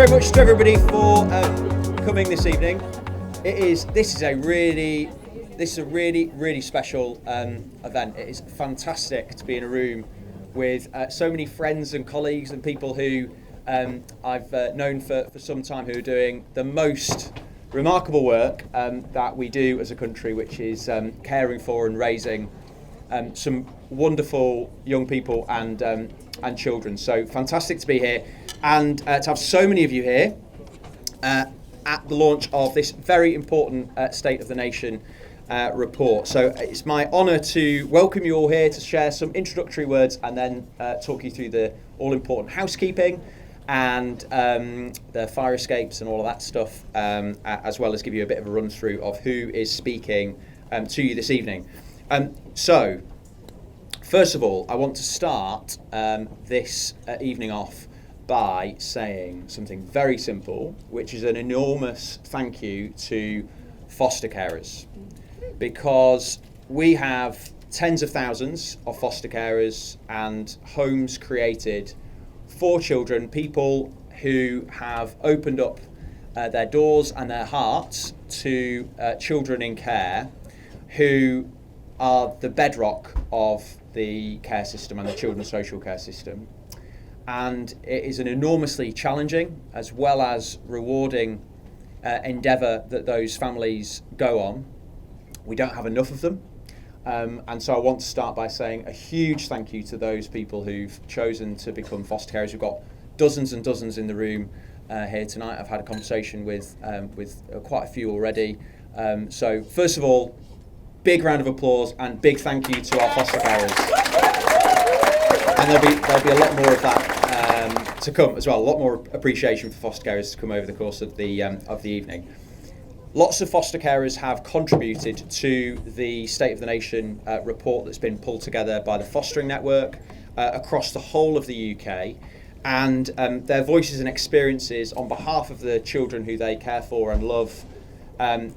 very much to everybody for coming this evening. This is a really special event. It is fantastic to be in a room with so many friends and colleagues and people who I've known for some time, who are doing the most remarkable work that we do as a country, which is caring for and raising some wonderful young people and children. So fantastic to be here and to have so many of you here at the launch of this very important State of the Nation report. So it's my honour to welcome you all here to share some introductory words and then talk you through the all-important housekeeping and the fire escapes and all of that stuff, as well as give you a bit of a run through of who is speaking to you this evening. So first of all, I want to start this evening off by saying something very simple, which is an enormous thank you to foster carers, because we have tens of thousands of foster carers and homes created for children, people who have opened up their doors and their hearts to children in care, who are the bedrock of the care system and the children's social care system. And it is an enormously challenging as well as rewarding endeavour that those families go on. We don't have enough of them. And so I want to start by saying a huge thank you to those people who've chosen to become foster carers. We've got dozens and dozens in the room here tonight. I've had a conversation with quite a few already. So first of all, big round of applause and big thank you to our foster carers. And there'll be a lot more of that to come as well. A lot more appreciation for foster carers to come over the course of the evening. Lots of foster carers have contributed to the State of the Nation report that's been pulled together by the Fostering Network across the whole of the UK, and their voices and experiences on behalf of the children who they care for and love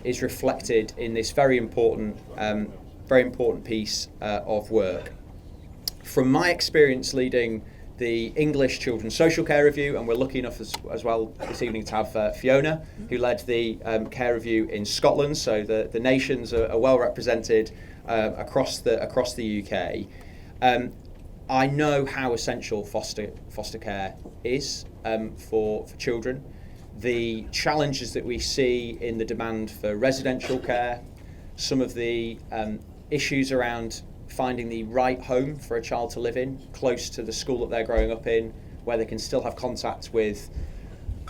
is reflected in this very important piece of work. From my experience leading the English Children's Social Care Review, and we're lucky enough as well this evening to have Fiona, who led the care review in Scotland, so the nations are well represented across the UK. I know how essential foster care is for children. The challenges that we see in the demand for residential care, some of the issues around finding the right home for a child to live in, close to the school that they're growing up in, where they can still have contact with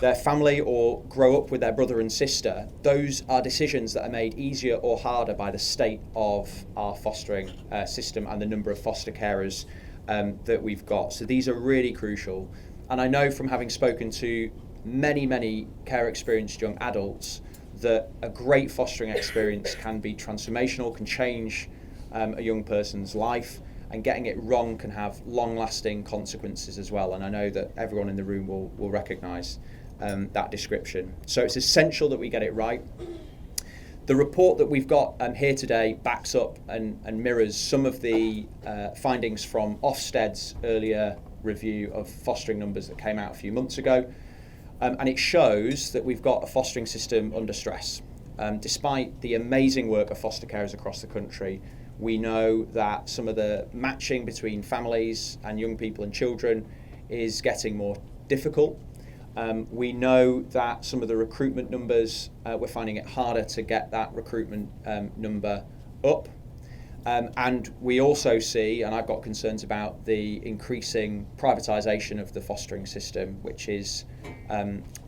their family or grow up with their brother and sister. Those are decisions that are made easier or harder by the state of our fostering system and the number of foster carers that we've got. So these are really crucial. And I know from having spoken to many care experienced young adults that a great fostering experience can be transformational, can change a young person's life, and getting it wrong can have long-lasting consequences as well. And I know that everyone in the room will recognise that description. So it's essential that we get it right. The report that we've got here today backs up and mirrors some of the findings from Ofsted's earlier review of fostering numbers that came out a few months ago. And it shows that we've got a fostering system under stress. Despite the amazing work of foster carers across the country, we know that some of the matching between families and young people and children is getting more difficult. We know that some of the recruitment numbers, we're finding it harder to get that recruitment number up. And we also see, and I've got concerns about the increasing privatisation of the fostering system, which is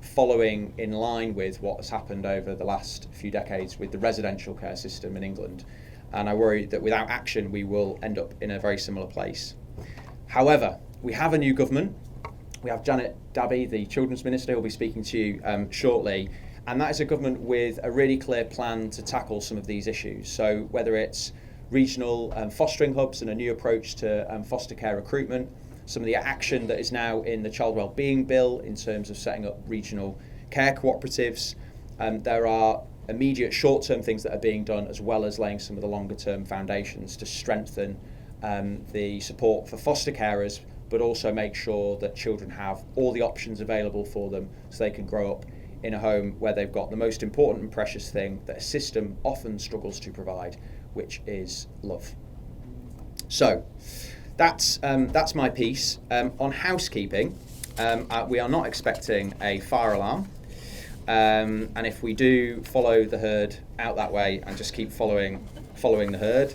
following in line with what has happened over the last few decades with the residential care system in England. And I worry that without action, we will end up in a very similar place. However, we have a new government. We have Janet Dabby, the Children's Minister, who will be speaking to you shortly. And that is a government with a really clear plan to tackle some of these issues. So whether it's regional fostering hubs and a new approach to foster care recruitment, some of the action that is now in the Child Wellbeing Bill in terms of setting up regional care cooperatives. There are immediate short-term things that are being done, as well as laying some of the longer-term foundations to strengthen the support for foster carers, but also make sure that children have all the options available for them so they can grow up in a home where they've got the most important and precious thing that a system often struggles to provide, which is love. So that's my piece. On housekeeping, we are not expecting a fire alarm. And if we do follow the herd out that way and just keep following the herd,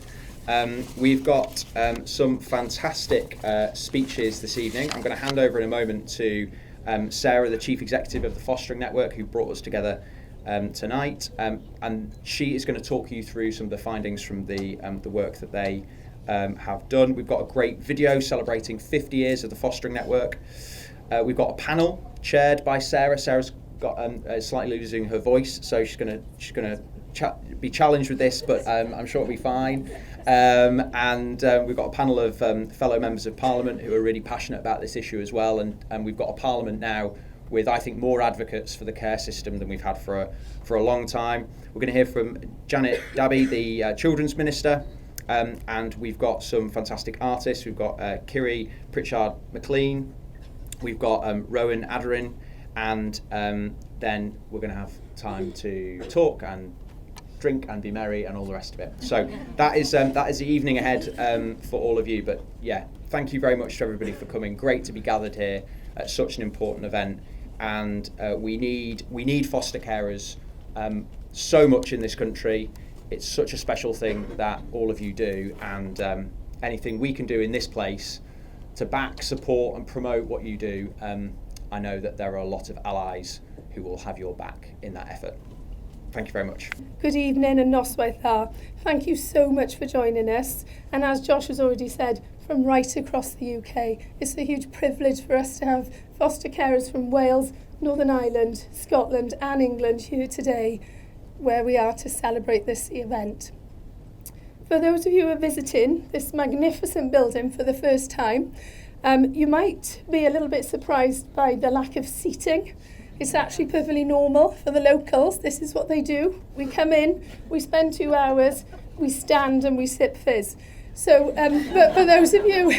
we've got some fantastic speeches this evening. I'm going to hand over in a moment to Sarah, the Chief Executive of the Fostering Network, who brought us together tonight, and she is going to talk you through some of the findings from the work that they have done. We've got a great video celebrating 50 years of the Fostering Network. We've got a panel chaired by Sarah. Sarah's got slightly losing her voice, so she's going to be challenged with this, but I'm sure it'll be fine. And we've got a panel of fellow members of Parliament who are really passionate about this issue as well, and we've got a Parliament now with, I think, more advocates for the care system than we've had for a long time. We're going to hear from Janet Dabby, the Children's Minister, and we've got some fantastic artists. We've got Kiri Pritchard-McLean, we've got Rowan Aderin, and then we're going to have time to talk and drink and be merry and all the rest of it. So that is the evening ahead for all of you. But yeah, thank you very much to everybody for coming. Great to be gathered here at such an important event. And we need foster carers so much in this country. It's such a special thing that all of you do, and anything we can do in this place to back, support and promote what you do, I know that there are a lot of allies who will have your back in that effort. Thank you very much. Good evening and noswaith dda. Thank you so much for joining us. And as Josh has already said, from right across the UK, it's a huge privilege for us to have foster carers from Wales, Northern Ireland, Scotland and England here today, where we are to celebrate this event. For those of you who are visiting this magnificent building for the first time, you might be a little bit surprised by the lack of seating. It's actually perfectly normal for the locals. This is what they do. We come in, we spend 2 hours, we stand and we sip fizz. So, but for those of you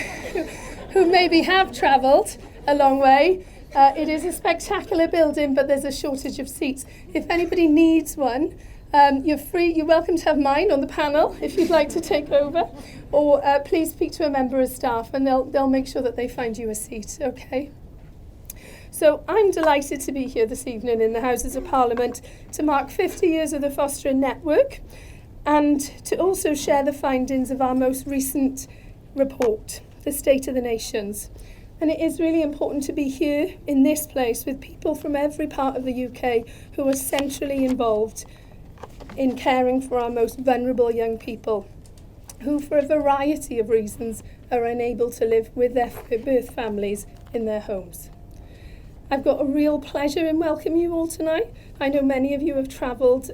who maybe have travelled a long way, it is a spectacular building, but there's a shortage of seats. If anybody needs one, you're welcome to have mine on the panel if you'd like to take over, or please speak to a member of staff and they'll make sure that they find you a seat, okay? So I'm delighted to be here this evening in the Houses of Parliament to mark 50 years of the Fostering Network and to also share the findings of our most recent report, the State of the Nations. And it is really important to be here in this place with people from every part of the UK who are centrally involved in caring for our most vulnerable young people, who for a variety of reasons are unable to live with their birth families in their homes. I've got a real pleasure in welcoming you all tonight. I know many of you have travelled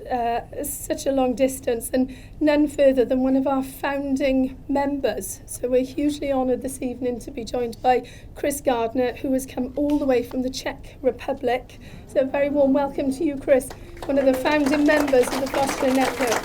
such a long distance, and none further than one of our founding members. So we're hugely honoured this evening to be joined by Chris Gardner, who has come all the way from the Czech Republic. So a very warm welcome to you, Chris, one of the founding members of the Fostering Network.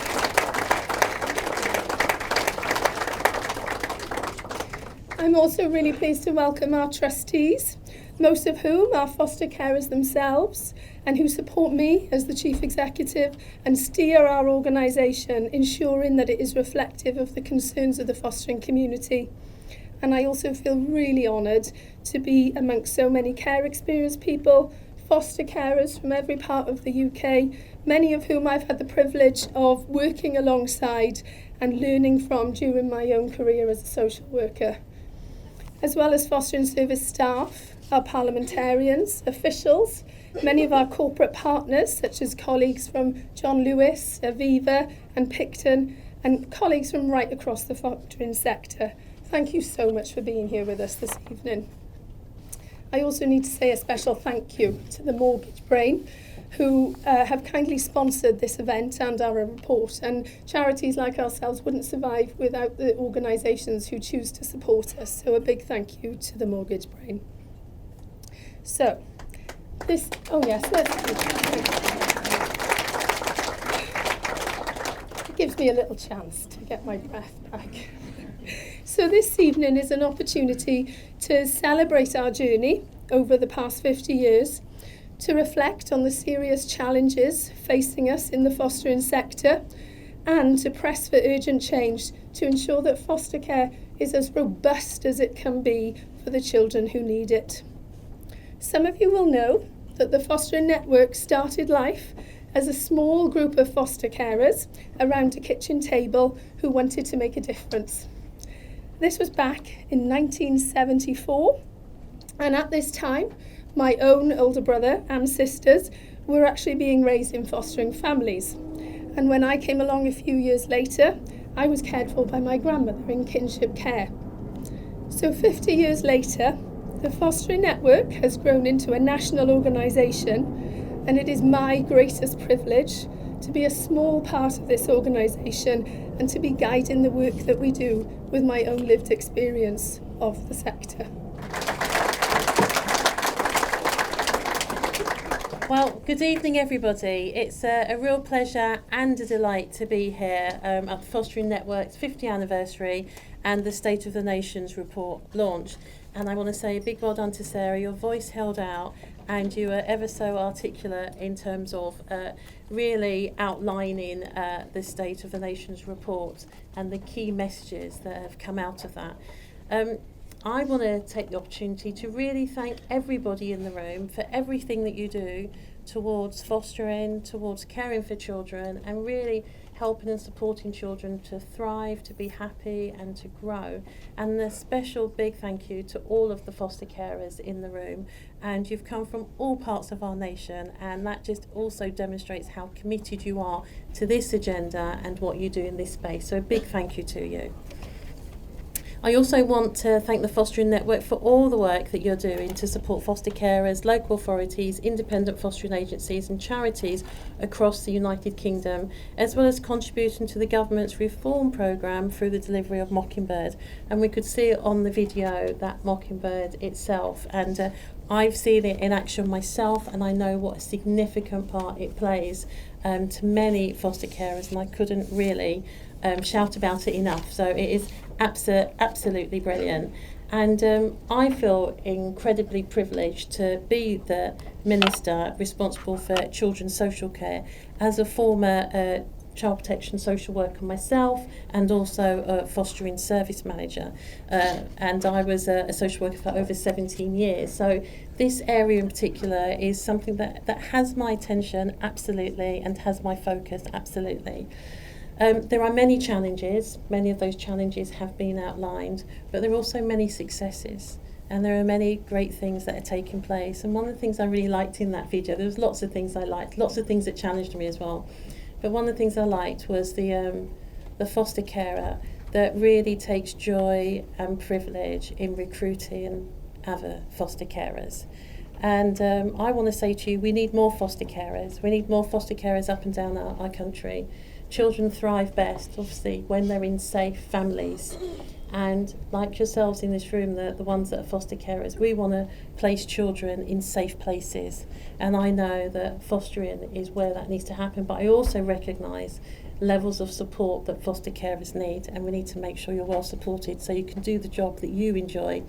I'm also really pleased to welcome our trustees, most of whom are foster carers themselves and who support me as the Chief Executive and steer our organisation, ensuring that it is reflective of the concerns of the fostering community. And I also feel really honoured to be amongst so many care experienced people, foster carers from every part of the UK, many of whom I've had the privilege of working alongside and learning from during my own career as a social worker. As well as fostering service staff, our parliamentarians, officials, many of our corporate partners, such as colleagues from John Lewis, Aviva and Picton, and colleagues from right across the fostering sector. Thank you so much for being here with us this evening. I also need to say a special thank you to the Mortgage Brain, who have kindly sponsored this event and our report, and charities like ourselves wouldn't survive without the organisations who choose to support us. So a big thank you to the Mortgage Brain. So, this, oh yes, it gives me a little chance to get my breath back. So this evening is an opportunity to celebrate our journey over the past 50 years, to reflect on the serious challenges facing us in the fostering sector, and to press for urgent change to ensure that foster care is as robust as it can be for the children who need it. Some of you will know that the Fostering Network started life as a small group of foster carers around a kitchen table who wanted to make a difference. This was back in 1974, and at this time, my own older brother and sisters were actually being raised in fostering families. And when I came along a few years later, I was cared for by my grandmother in kinship care. So 50 years later, the Fostering Network has grown into a national organisation, and it is my greatest privilege to be a small part of this organisation and to be guiding the work that we do with my own lived experience of the sector. Well, good evening everybody. It's a real pleasure and a delight to be here at the Fostering Network's 50th anniversary and the State of the Nations report launch. And I want to say a big well done to Sarah. Your voice held out and you were ever so articulate in terms of really outlining the State of the Nations report and the key messages that have come out of that. I want to take the opportunity to really thank everybody in the room for everything that you do towards fostering, towards caring for children, and really helping and supporting children to thrive, to be happy and to grow. And a special big thank you to all of the foster carers in the room. And you've come from all parts of our nation, and that just also demonstrates how committed you are to this agenda and what you do in this space. So a big thank you to you. I also want to thank the Fostering Network for all the work that you're doing to support foster carers, local authorities, independent fostering agencies and charities across the United Kingdom, as well as contributing to the government's reform programme through the delivery of Mockingbird. And we could see it on the video, that Mockingbird itself. And I've seen it in action myself, and I know what a significant part it plays to many foster carers, and I couldn't really shout about it enough. So it is absolutely brilliant. And I feel incredibly privileged to be the Minister responsible for children's social care as a former child protection social worker myself, and also a fostering service manager. And I was a social worker for over 17 years. So this area in particular is something that has my attention, absolutely, and has my focus, absolutely. There are many challenges. Many of those challenges have been outlined, but there are also many successes. And there are many great things that are taking place. And one of the things I really liked in that video, there was lots of things I liked, lots of things that challenged me as well. But one of the things I liked was the foster carer that really takes joy and privilege in recruiting other foster carers. And I want to say to you, we need more foster carers. We need more foster carers up and down our country. Children thrive best, obviously, when they're in safe families. And like yourselves in this room, the ones that are foster carers, we want to place children in safe places. And I know that fostering is where that needs to happen, but I also recognise levels of support that foster carers need, and we need to make sure you're well supported so you can do the job that you enjoy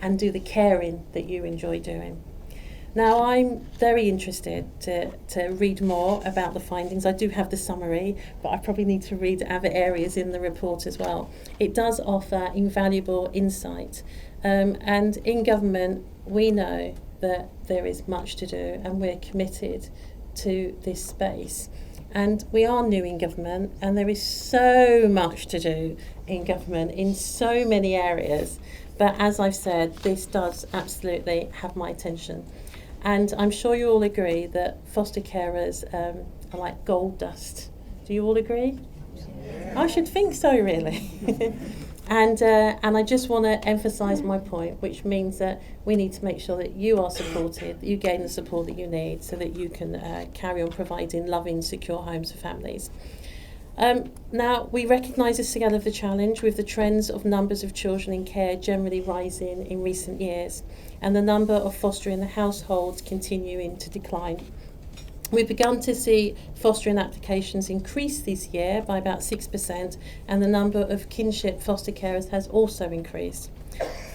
and do the caring that you enjoy doing. Now, I'm very interested to read more about the findings. I do have the summary, but I probably need to read other areas in the report as well. It does offer invaluable insight. And in government, we know that there is much to do, and we're committed to this space. And we are new in government, and there is so much to do in government in so many areas. But as I've said, this does absolutely have my attention. And I'm sure you all agree that foster carers are like gold dust. Do you all agree? Yeah. I should think so, really. And I just want to emphasise my point, which means that we need to make sure that you are supported, that you gain the support that you need so that you can carry on providing loving, secure homes for families. Now, we recognise the scale of the challenge with the trends of numbers of children in care generally rising in recent years, and the number of fostering households continuing to decline. We've begun to see fostering applications increase this year by about 6%, and the number of kinship foster carers has also increased.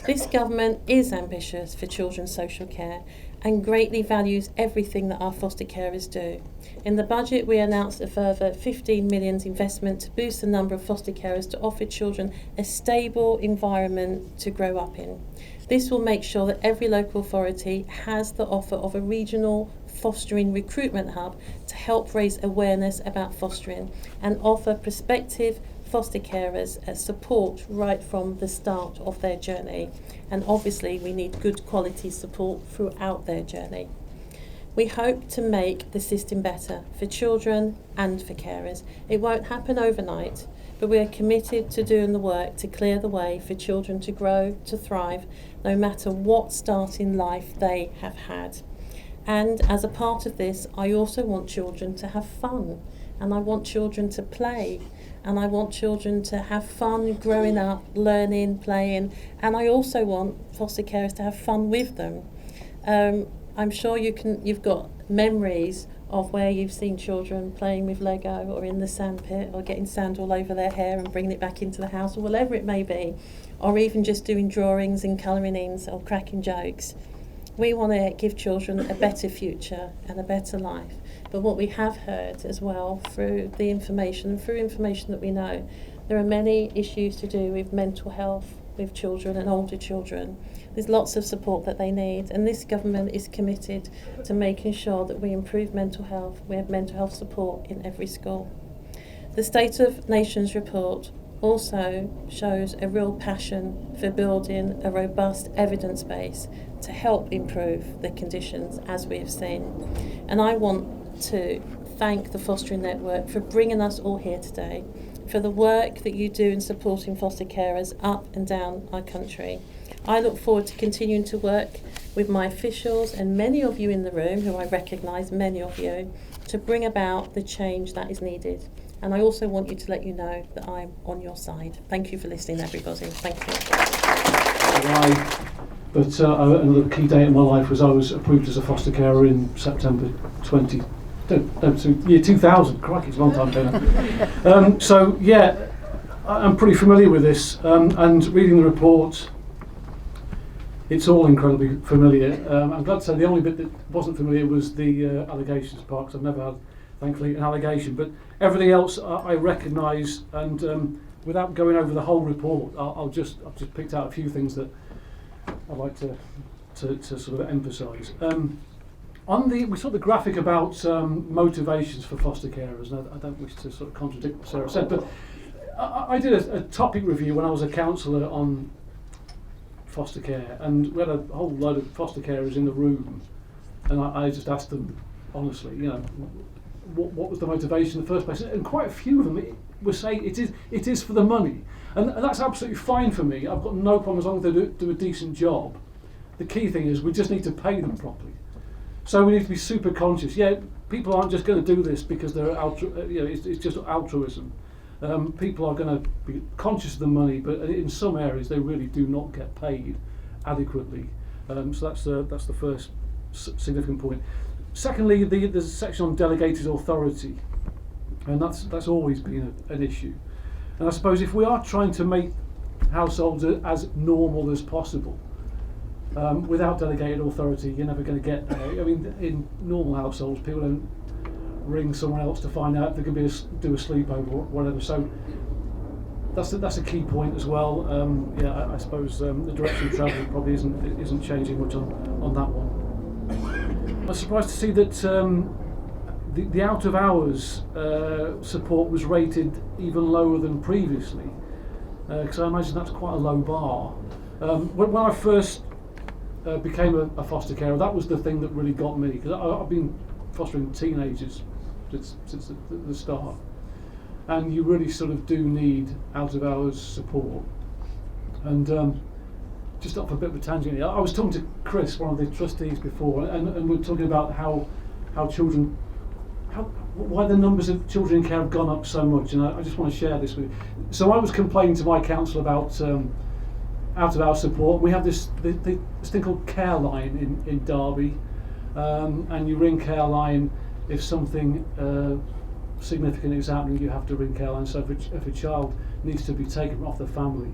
This government is ambitious for children's social care and greatly values everything that our foster carers do. In the budget, we announced a further 15 million investment to boost the number of foster carers to offer children a stable environment to grow up in. This will make sure that every local authority has the offer of a regional fostering recruitment hub to help raise awareness about fostering and offer prospective foster carers support right from the start of their journey. And obviously we need good quality support throughout their journey. We hope to make the system better for children and for carers. It won't happen overnight, but we are committed to doing the work to clear the way for children to grow, to thrive, no matter what start in life they have had. And as a part of this, I also want children to have fun, and I want children to play, and I want children to have fun growing up, learning, playing, and I also want foster carers to have fun with them. I'm sure you've got memories of where you've seen children playing with Lego or in the sandpit or getting sand all over their hair and bringing it back into the house or whatever it may be, or even just doing drawings and colouring ins or cracking jokes. We want to give children a better future and a better life. But what we have heard as well through the information and through information that we know, there are many issues to do with mental health with children and older children. There's lots of support that they need, and this government is committed to making sure that we improve mental health. We have mental health support in every school. The State of Nations report also shows a real passion for building a robust evidence base to help improve the conditions as we have seen. And I want to thank the Fostering Network for bringing us all here today, for the work that you do in supporting foster carers up and down our country. I look forward to continuing to work with my officials and many of you in the room, who I recognise, many of you, to bring about the change that is needed. And I also want you to let you know that I'm on your side. Thank you for listening, everybody. Thank you. But another key date in my life was I was approved as a foster carer in September 2000. Crikey, it's a long time ago. So yeah, I'm pretty familiar with this, and reading the report, it's all incredibly familiar. I'm glad to say the only bit that wasn't familiar was the allegations part, because I've never had, thankfully, an allegation. But everything else I recognise, and without going over the whole report, I've just picked out a few things that I'd like to sort of emphasise. We saw the graphic about motivations for foster carers, and I don't wish to sort of contradict what Sarah said, but I did a topic review when I was a counsellor on foster care, and we had a whole load of foster carers in the room, and I just asked them honestly, what was the motivation in the first place, and quite a few of them were saying it is for the money, and that's absolutely fine for me. I've got no problem as long as they do a decent job. The key thing is we just need to pay them properly. So we need to be super conscious. Yeah, people aren't just going to do this because they're it's just altruism. People are going to be conscious of the money, but in some areas they really do not get paid adequately. So that's the first significant point. Secondly, there's a section on delegated authority, and that's always been an issue. And I suppose if we are trying to make households as normal as possible, without delegated authority, you're never going to get there. I mean, in normal households, people don't ring someone else to find out if they can do a sleepover or whatever. So that's a key point as well. I suppose the direction of travel probably isn't changing much on that one. I was surprised to see that the out of hours support was rated even lower than previously, because I imagine that's quite a low bar. When I first became a foster carer, that was the thing that really got me, because I've been fostering teenagers since the start, and you really sort of do need out of hours support. And just off a bit of a tangent here, I was talking to Chris, one of the trustees, before, and we're talking about why the numbers of children in care have gone up so much, and I just want to share this with you. So I was complaining to my council about out of hours support. We have this thing called Care Line in Derby, and you ring Care Line, if something significant is happening, you have to ring Careline. So if a child needs to be taken off the family,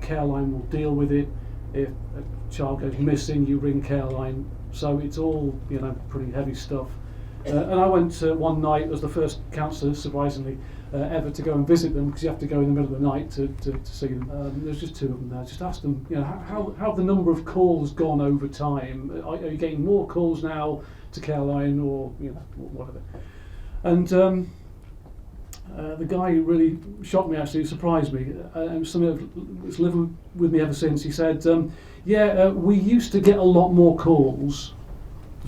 Careline will deal with it. If a child goes missing, you ring Careline. So it's all, pretty heavy stuff. And I went one night as the first counsellor, surprisingly, ever to go and visit them, because you have to go in the middle of the night to see them. There's just 2 of them there. Just ask them, how have the number of calls gone over time? Are you getting more calls now to Careline, or whatever? And the guy really shocked me, actually, surprised me. And something that's lived with me ever since. He said, we used to get a lot more calls,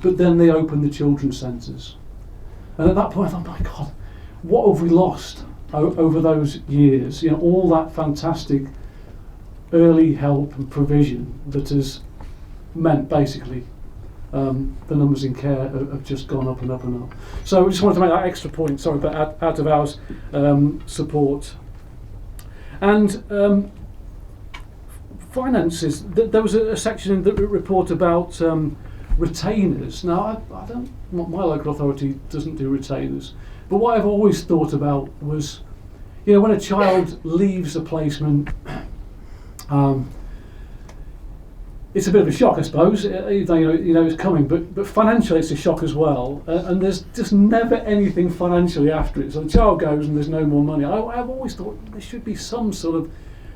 but then they opened the children's centres. And at that point I thought, my God, what have we lost over those years? All that fantastic early help and provision that has meant basically the numbers in care have just gone up and up and up. So I just wanted to make that extra point, sorry, but out of hours support. And finances, there was a section in the report about retainers. Now, I don't, my local authority doesn't do retainers, but what I've always thought about was, when a child leaves a placement, it's a bit of a shock, I suppose. It's coming, but financially it's a shock as well. And there's just never anything financially after it. So the child goes and there's no more money. I've always thought there should be some sort of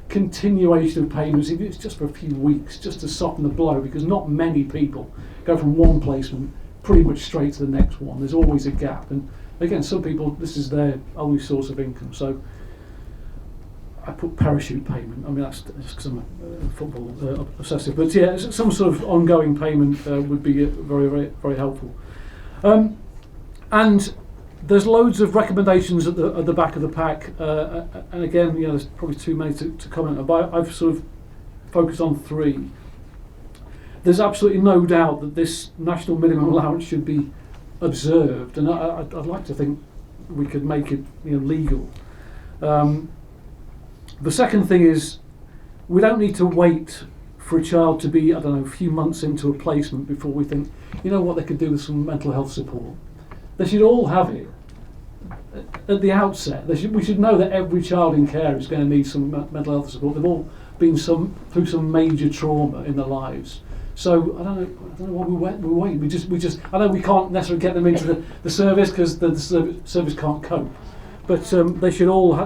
continuation of payments, if it's just for a few weeks, just to soften the blow, because not many people go from one placement pretty much straight to the next one. There's always a gap, and again, some people, this is their only source of income. So I put parachute payment. I mean, that's because I'm a football obsessive, but yeah, some sort of ongoing payment would be very, very, very helpful. And there's loads of recommendations at the back of the pack, and again, there's probably too many to comment about. I've sort of focused on 3. There's absolutely no doubt that this national minimum allowance should be observed, and I'd like to think we could make it legal. The second thing is, we don't need to wait for a child to be, a few months into a placement before we think, what they could do with some mental health support. They should all have it at the outset. We should know that every child in care is going to need some mental health support. They've all been through some major trauma in their lives. So I don't know why we wait. We just. I know we can't necessarily get them into the service because the service can't cope. But they should all,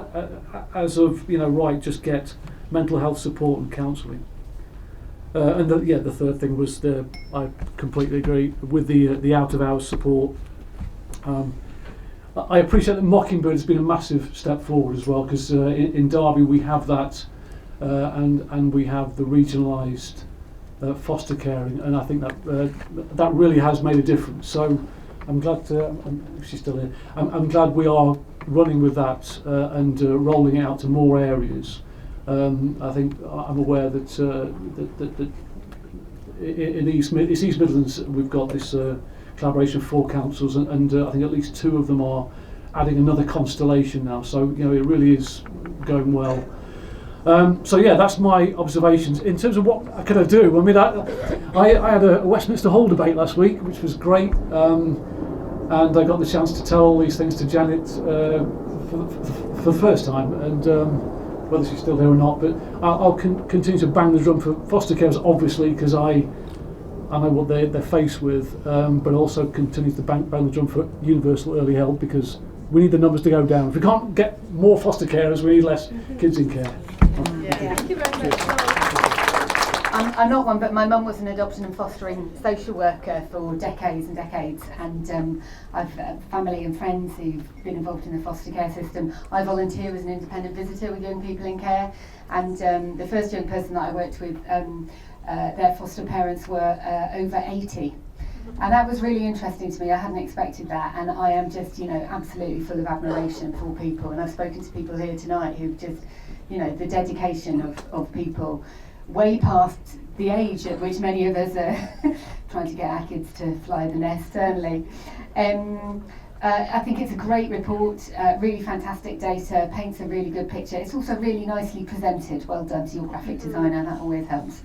as of right, just get mental health support and counselling. And the third thing was I completely agree with the out of hours support. I appreciate that Mockingbird has been a massive step forward as well, because in Derby we have that, and we have the regionalised foster care, and I think that really has made a difference. So I'm glad she's still here. I'm glad we are running with that and rolling it out to more areas. I think I'm aware that in East Midlands we've got this collaboration of 4 councils, and I think at least 2 of them are adding another constellation now. So it really is going well. So yeah, that's my observations. In terms of what could I do, I mean, I had a Westminster Hall debate last week, which was great, and I got the chance to tell all these things to Janet for the first time, and whether she's still here or not, but I'll continue to bang the drum for foster carers, obviously, because I know what they're faced with, but also continue to bang the drum for universal early help, because we need the numbers to go down. If we can't get more foster carers, we need less kids in care. Yeah. Thank you very much. I'm not one, but my mum was an adoption and fostering social worker for decades and decades, and I've family and friends who've been involved in the foster care system. I volunteer as an independent visitor with young people in care, and the first young person that I worked with, their foster parents were over 80. And that was really interesting to me. I hadn't expected that, and I am just, absolutely full of admiration for people. And I've spoken to people here tonight who've just, the dedication of people way past the age at which many of us are trying to get our kids to fly the nest, certainly. I think it's a great report, really fantastic data, paints a really good picture. It's also really nicely presented. Well done to your graphic designer, that always helps.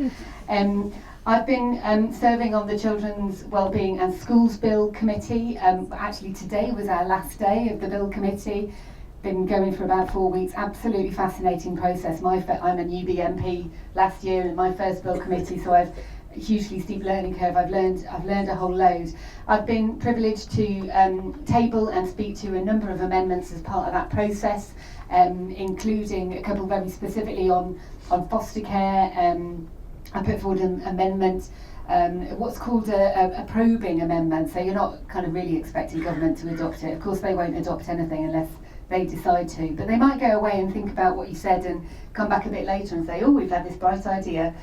I've been serving on the Children's Wellbeing and Schools Bill Committee. Actually today was our last day of the Bill Committee. Been going for about 4 weeks, absolutely fascinating process. I'm a newbie MP last year in my first Bill Committee, so I've hugely steep learning curve. I've learned a whole load. I've been privileged to table and speak to a number of amendments as part of that process, including a couple very specifically on foster care. I put forward an amendment, what's called a probing amendment, so you're not kind of really expecting government to adopt it. Of course they won't adopt anything unless they decide to, but they might go away and think about what you said and come back a bit later and say, oh, we've had this bright idea.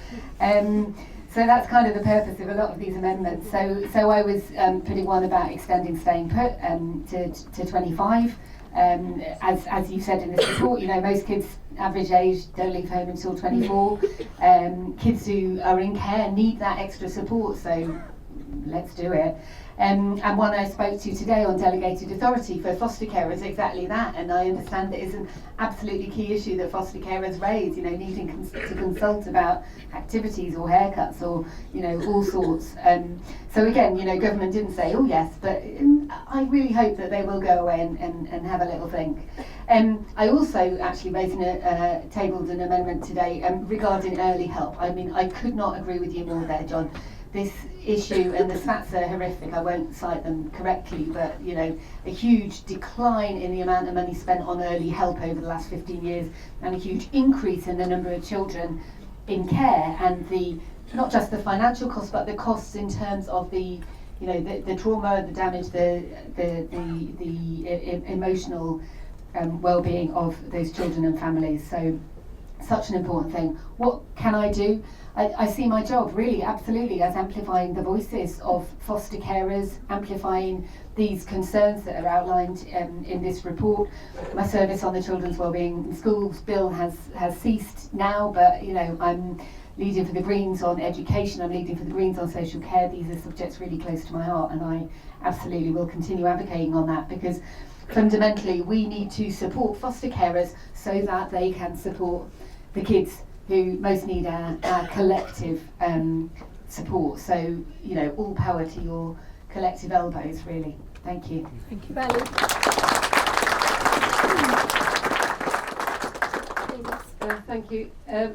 So that's kind of the purpose of a lot of these amendments. So I was putting one about extending staying put to 25. As you said in this report, you know, most kids average age don't leave home until 24. Kids who are in care need that extra support, so let's do it. And one I spoke to today on delegated authority for foster care is exactly that, and I understand that it's an absolutely key issue that foster carers raise, you know, needing to consult about activities or haircuts or, you know, all sorts. So again, you know, government didn't say, oh yes, but I really hope that they will go away and have a little think. I also actually tabled an amendment today regarding early help. I mean, I could not agree with you more there, John. This issue, and the stats are horrific, I won't cite them correctly, but you know, a huge decline in the amount of money spent on early help over the last 15 years, and a huge increase in the number of children in care, and the not just the financial costs, but the costs in terms of the, you know, the trauma, the damage, the emotional well-being of those children and families. So such an important thing. What can I do? I see my job really absolutely as amplifying the voices of foster carers, amplifying these concerns that are outlined in this report. My service on the Children's Wellbeing in Schools Bill has ceased now, but you know, I'm leading for the Greens on education, I'm leading for the Greens on social care. These are subjects really close to my heart, and I absolutely will continue advocating on that, because fundamentally we need to support foster carers so that they can support the kids who most need our collective support. So, you know, all power to your collective elbows, really. Thank you. Thank you, Belly. Thank you.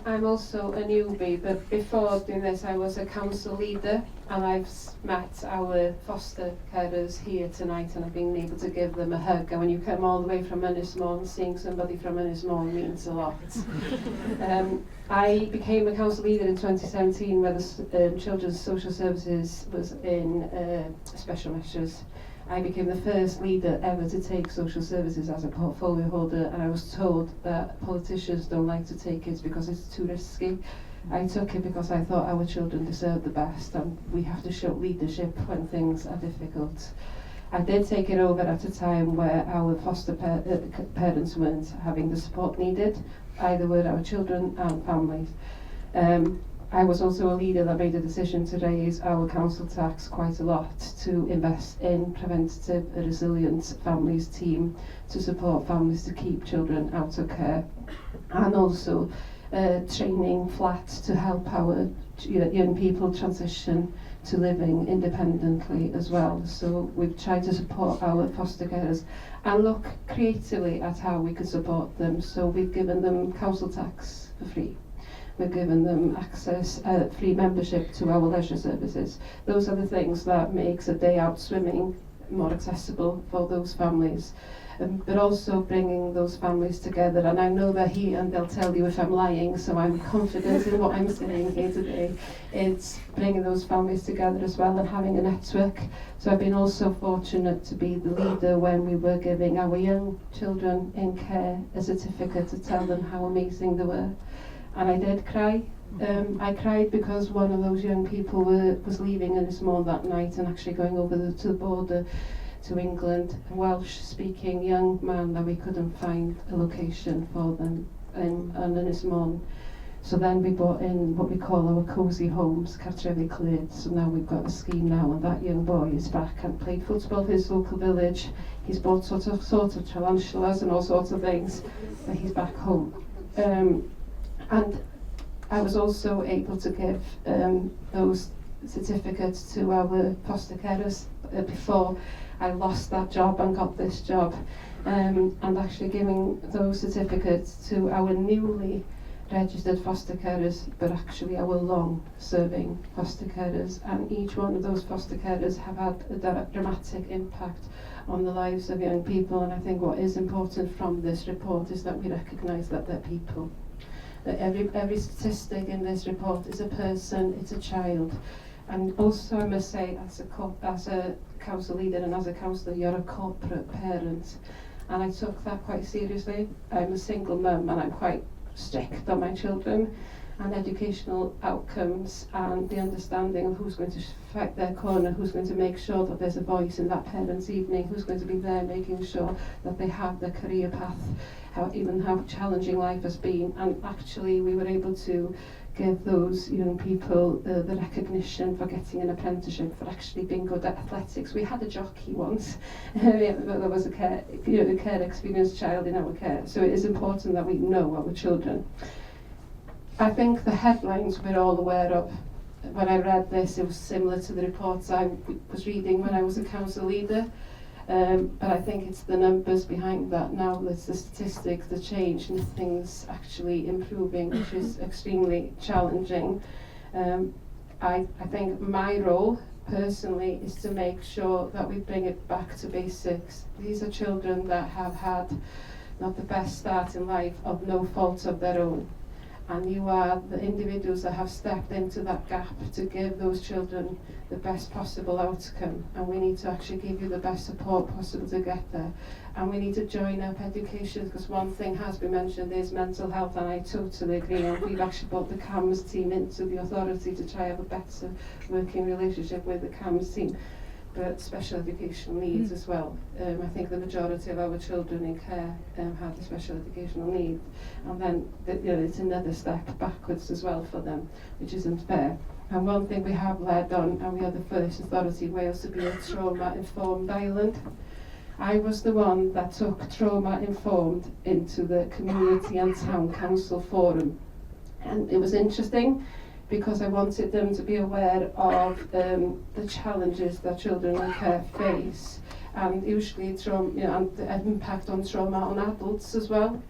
I'm also a newbie, but before doing this I was a council leader, and I've met our foster carers here tonight, and I've been able to give them a hug. And when you come all the way from Ynysmon, seeing somebody from Ynysmon means a lot. I became a council leader in 2017 where the Children's Social Services was in special measures. I became the first leader ever to take social services as a portfolio holder, and I was told that politicians don't like to take it because it's too risky. I took it because I thought our children deserve the best, and we have to show leadership when things are difficult. I did take it over at a time where our foster parents weren't having the support needed, either with our children and families. I was also a leader that made a decision to raise our council tax quite a lot to invest in preventative resilient families team to support families to keep children out of care, and also training flat to help our young people transition to living independently as well. So we've tried to support our foster carers and look creatively at how we could support them. So we've given them council tax for free. We've given them access, free membership to our leisure services. Those are the things that makes a day out swimming more accessible for those families. But also bringing those families together. And I know they're here and they'll tell you if I'm lying, so I'm confident in what I'm saying here today. It's bringing those families together as well and having a network. So I've been also fortunate to be the leader when we were giving our young children in care a certificate to tell them how amazing they were. And I did cry. I cried because one of those young people was leaving Ynysmon that night and actually going over to the border to England, a Welsh-speaking young man that we couldn't find a location for them in Ynysmon. So then we brought in what we call our cosy homes, cartrefi cleared. So now we've got a scheme now, and that young boy is back and played football for his local village. He's bought sort of tarantulas and all sorts of things, but he's back home. And I was also able to give those certificates to our foster carers before I lost that job and got this job, and actually giving those certificates to our newly registered foster carers, but actually our long-serving foster carers, and each one of those foster carers have had a dramatic impact on the lives of young people. And I think what is important from this report is that we recognise that they're people. That every statistic in this report is a person, it's a child. And also I must say, as a council leader and as a councillor, you're a corporate parent. And I took that quite seriously. I'm a single mum and I'm quite strict on my children and educational outcomes and the understanding of who's going to fight their corner, who's going to make sure that there's a voice in that parents' evening, who's going to be there making sure that they have their career path, even how challenging life has been. And actually we were able to give those young people the recognition for getting an apprenticeship, for actually being good at athletics. We had a jockey once, there was a care experienced child in our care, so it is important that we know our children. I think the headlines we're all aware of. When I read this, it was similar to the reports I was reading when I was a council leader. But I think it's the numbers behind that now, it's the statistics, the change, and things actually improving, which is extremely challenging. I think my role personally is to make sure that we bring it back to basics. These are children that have had not the best start in life of no fault of their own. And you are the individuals that have stepped into that gap to give those children the best possible outcome. And we need to actually give you the best support possible to get there. And we need to join up education, because one thing has been mentioned is mental health, and I totally agree. And we've actually brought the CAMS team into the authority to try have a better working relationship with the CAMS team. But special educational needs as well. I think the majority of our children in care have a special educational need, and then it's another step backwards as well for them, which isn't fair. And one thing we have led on, and we are the first authority in Wales to be a trauma-informed island. I was the one that took trauma-informed into the community and town council forum, and it was interesting, because I wanted them to be aware of the challenges that children in care face, and usually and the impact on trauma on adults as well,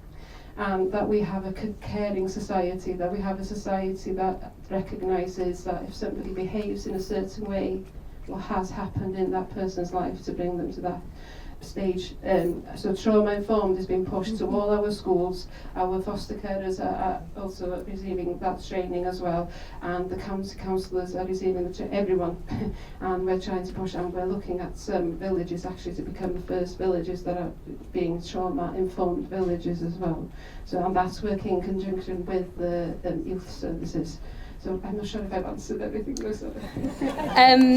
and that we have a caring society, that we have a society that recognises that if somebody behaves in a certain way, what has happened in that person's life to bring them to that stage. So trauma informed has been pushed to all our schools. Our foster carers are also receiving that training as well, and the county councillors are receiving everyone and we're trying to push, and we're looking at some villages actually to become the first villages that are being trauma informed villages as well. So, and that's working in conjunction with the youth services. So I'm not sure if I've answered everything.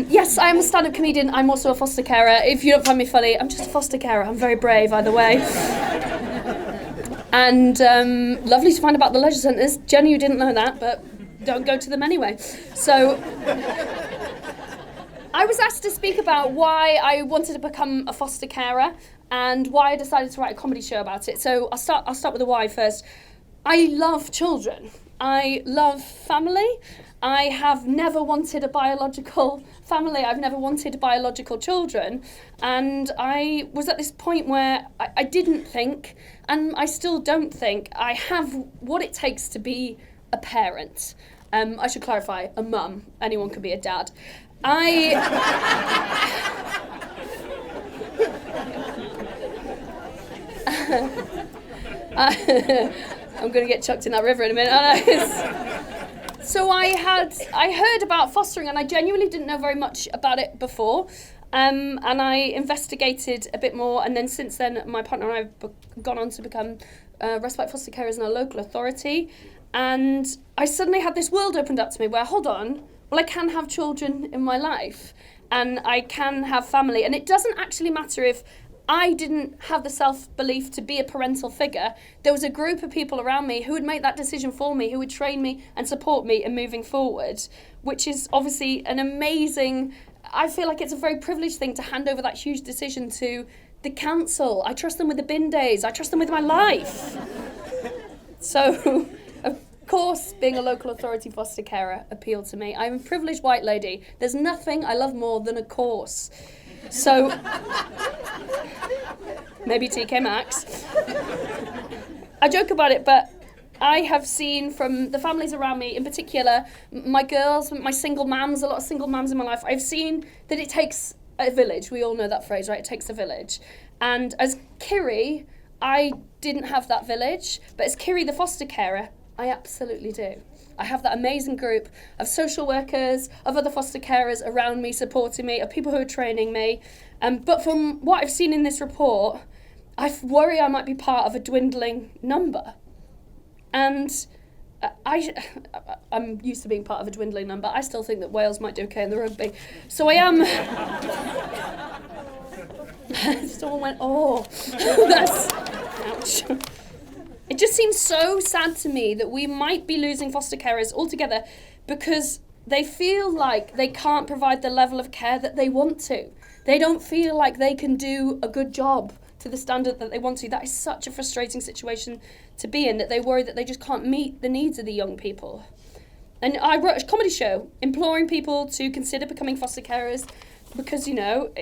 Yes, I'm a stand-up comedian. I'm also a foster carer. If you don't find me funny, I'm just a foster carer. I'm very brave either way. And lovely to find about the leisure centres. Jenny, you didn't know that, but don't go to them anyway. So I was asked to speak about why I wanted to become a foster carer and why I decided to write a comedy show about it. So I'll start with the why first. I love children. I love family. I have never wanted a biological family. I've never wanted biological children. And I was at this point where I didn't think, and I still don't think, I have what it takes to be a parent. I should clarify, a mum. Anyone can be a dad. I'm going to get chucked in that river in a minute. So I heard about fostering, and I genuinely didn't know very much about it before. And I investigated a bit more, and then since then, my partner and I have gone on to become respite foster carers in our local authority. And I suddenly had this world opened up to me where, hold on, well, I can have children in my life, and I can have family. And it doesn't actually matter if I didn't have the self-belief to be a parental figure. There was a group of people around me who would make that decision for me, who would train me and support me in moving forward, which is obviously an amazing, I feel like it's a very privileged thing to hand over that huge decision to the council. I trust them with the bin days. I trust them with my life. So, of course, being a local authority foster carer appealed to me. I'm a privileged white lady. There's nothing I love more than a course. So, maybe TK Maxx. I joke about it, but I have seen from the families around me, in particular, my girls, my single mums, a lot of single mums in my life, I've seen that it takes a village. We all know that phrase, right? It takes a village. And as Kiri, I didn't have that village, but as Kiri, the foster carer, I absolutely do. I have that amazing group of social workers, of other foster carers around me, supporting me, of people who are training me. But from what I've seen in this report, I worry I might be part of a dwindling number. And I'm used to being part of a dwindling number. I still think that Wales might do okay in the rugby. So I am... Someone went, oh, that's... Ouch. It just seems so sad to me that we might be losing foster carers altogether because they feel like they can't provide the level of care that they want to. They don't feel like they can do a good job to the standard that they want to. That is such a frustrating situation to be in, that they worry that they just can't meet the needs of the young people. And I wrote a comedy show imploring people to consider becoming foster carers because, you know,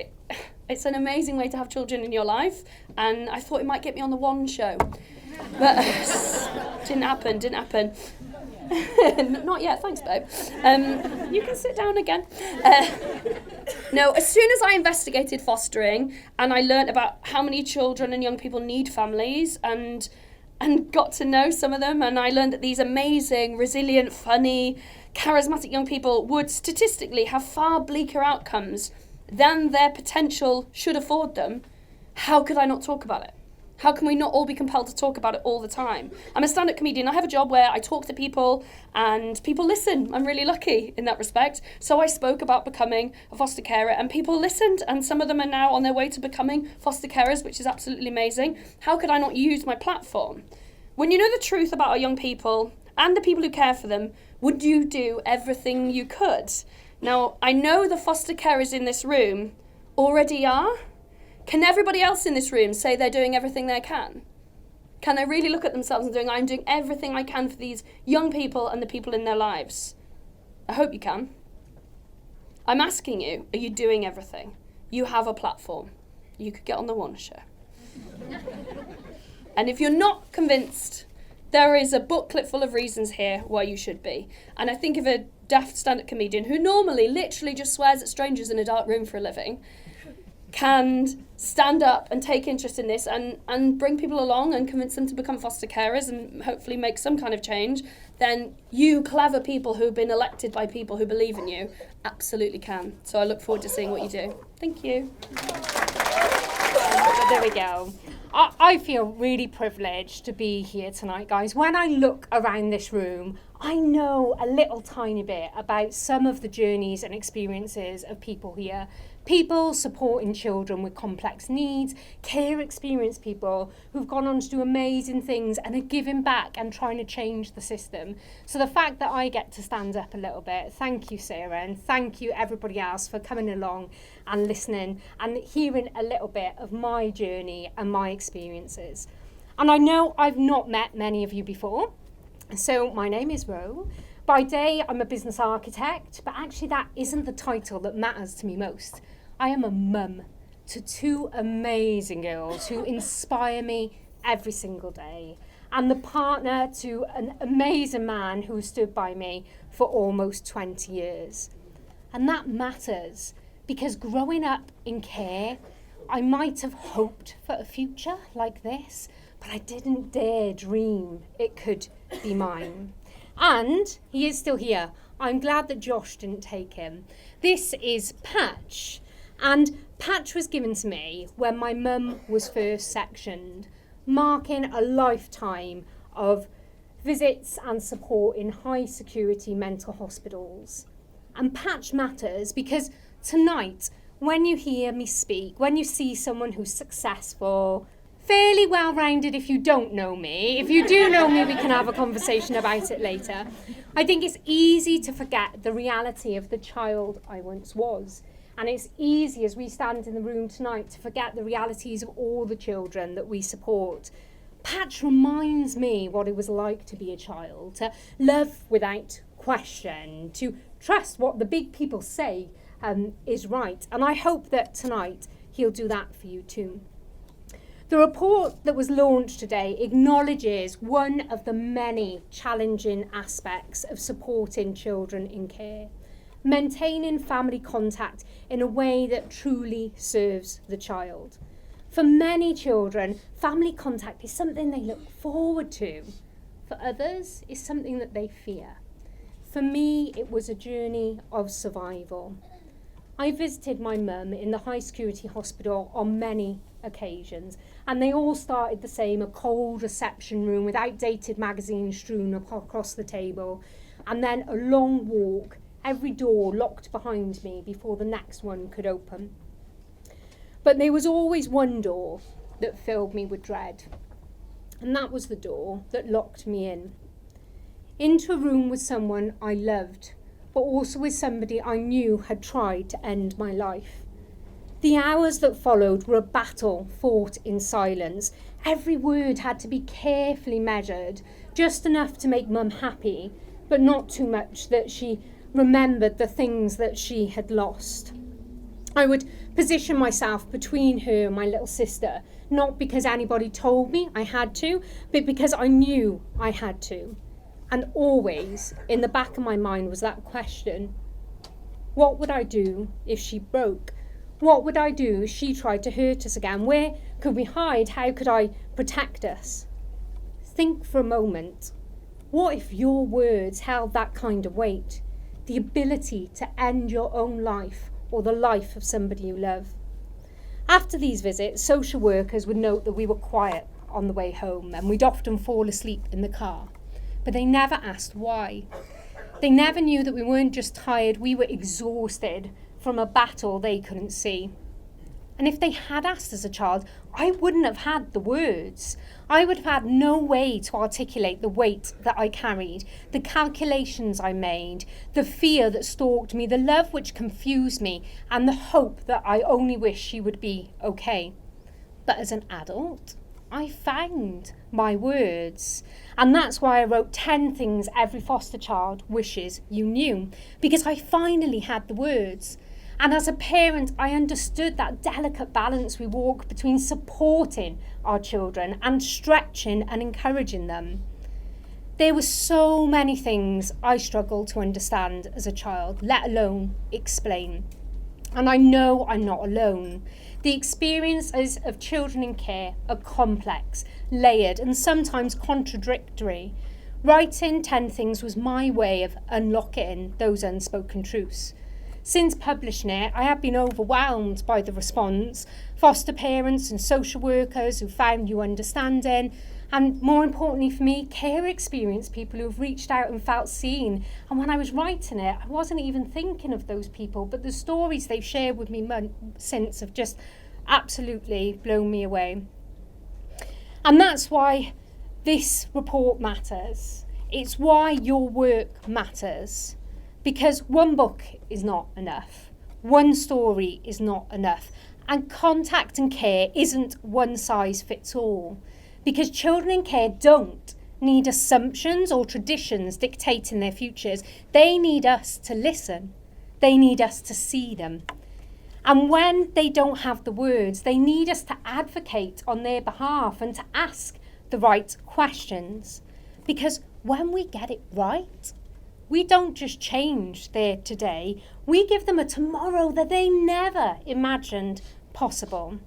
it's an amazing way to have children in your life, and I thought it might get me on the One show. But didn't happen. Not yet, thanks, babe. You can sit down again. No, as soon as I investigated fostering and I learnt about how many children and young people need families and got to know some of them, and I learned that these amazing, resilient, funny, charismatic young people would statistically have far bleaker outcomes than their potential should afford them, how could I not talk about it? How can we not all be compelled to talk about it all the time? I'm a stand-up comedian. I have a job where I talk to people and people listen. I'm really lucky in that respect. So I spoke about becoming a foster carer and people listened, and some of them are now on their way to becoming foster carers, which is absolutely amazing. How could I not use my platform? When you know the truth about our young people and the people who care for them, would you do everything you could? Now, I know the foster carers in this room already are. Can everybody else in this room say they're doing everything they can? Can they really look at themselves and I'm doing everything I can for these young people and the people in their lives? I hope you can. I'm asking you, are you doing everything? You have a platform. You could get on the One show. And if you're not convinced, there is a booklet full of reasons here why you should be. And I think of a daft stand-up comedian who normally literally just swears at strangers in a dark room for a living, can stand up and take interest in this and bring people along and convince them to become foster carers and hopefully make some kind of change, then you clever people who've been elected by people who believe in you absolutely can. So I look forward to seeing what you do. Thank you. There we go. I feel really privileged to be here tonight, guys. When I look around this room, I know a little tiny bit about some of the journeys and experiences of people here. People supporting children with complex needs, care experienced people who've gone on to do amazing things and are giving back and trying to change the system. So the fact that I get to stand up a little bit, thank you, Sarah, and thank you everybody else for coming along and listening and hearing a little bit of my journey and my experiences. And I know I've not met many of you before. So my name is Ro. By day, I'm a business architect, but actually that isn't the title that matters to me most. I am a mum to two amazing girls who inspire me every single day, and the partner to an amazing man who stood by me for almost 20 years. And that matters because growing up in care, I might have hoped for a future like this, but I didn't dare dream it could be mine. And he is still here. I'm glad that Josh didn't take him. This is Patch. And Patch was given to me when my mum was first sectioned, marking a lifetime of visits and support in high security mental hospitals. And Patch matters because tonight when you hear me speak, when you see someone who's successful, fairly well-rounded if you don't know me. If you do know me, we can have a conversation about it later. I think it's easy to forget the reality of the child I once was. And it's easy as we stand in the room tonight to forget the realities of all the children that we support. Patch reminds me what it was like to be a child, to love without question, to trust what the big people say is right. And I hope that tonight he'll do that for you too. The report that was launched today acknowledges one of the many challenging aspects of supporting children in care. Maintaining family contact in a way that truly serves the child. For many children, family contact is something they look forward to. For others, it's something that they fear. For me, it was a journey of survival. I visited my mum in the high security hospital on many occasions, and they all started the same, a cold reception room with outdated magazines strewn across the table, and then a long walk, every door locked behind me before the next one could open. But there was always one door that filled me with dread, and that was the door that locked me in. Into a room with someone I loved, but also with somebody I knew had tried to end my life. The hours that followed were a battle fought in silence. Every word had to be carefully measured, just enough to make Mum happy, but not too much that she remembered the things that she had lost. I would position myself between her and my little sister, not because anybody told me I had to, but because I knew I had to. And always in the back of my mind was that question: what would I do if she broke? What would I do if she tried to hurt us again? Where could we hide? How could I protect us? Think for a moment. What if your words held that kind of weight? The ability to end your own life or the life of somebody you love. After these visits, social workers would note that we were quiet on the way home, and we'd often fall asleep in the car. But they never asked why. They never knew that we weren't just tired, we were exhausted from a battle they couldn't see. And if they had asked as a child, I wouldn't have had the words. I would have had no way to articulate the weight that I carried, the calculations I made, the fear that stalked me, the love which confused me, and the hope that I only wish she would be okay. But as an adult, I found my words. And that's why I wrote 10 things every foster child wishes you knew, because I finally had the words. And as a parent, I understood that delicate balance we walk between supporting our children and stretching and encouraging them. There were so many things I struggled to understand as a child, let alone explain. And I know I'm not alone. The experiences of children in care are complex, layered, and sometimes contradictory. Writing 10 things was my way of unlocking those unspoken truths. Since publishing it, I have been overwhelmed by the response, foster parents and social workers who found you understanding, and more importantly for me, care experience people who have reached out and felt seen. And when I was writing it, I wasn't even thinking of those people, but the stories they've shared with me since have just absolutely blown me away. And that's why this report matters. It's why your work matters. Because one book is not enough. One story is not enough. And contact and care isn't one size fits all. Because children in care don't need assumptions or traditions dictating their futures. They need us to listen. They need us to see them. And when they don't have the words, they need us to advocate on their behalf and to ask the right questions. Because when we get it right, we don't just change their today, we give them a tomorrow that they never imagined possible.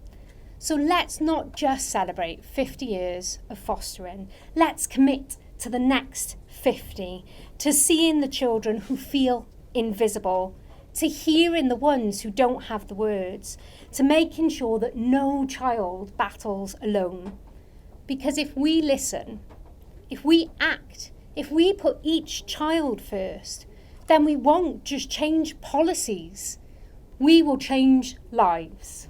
So let's not just celebrate 50 years of fostering. Let's commit to the next 50, to seeing the children who feel invisible, to hearing the ones who don't have the words, to making sure that no child battles alone. Because if we listen, if we act, if we put each child first, then we won't just change policies. we will change lives.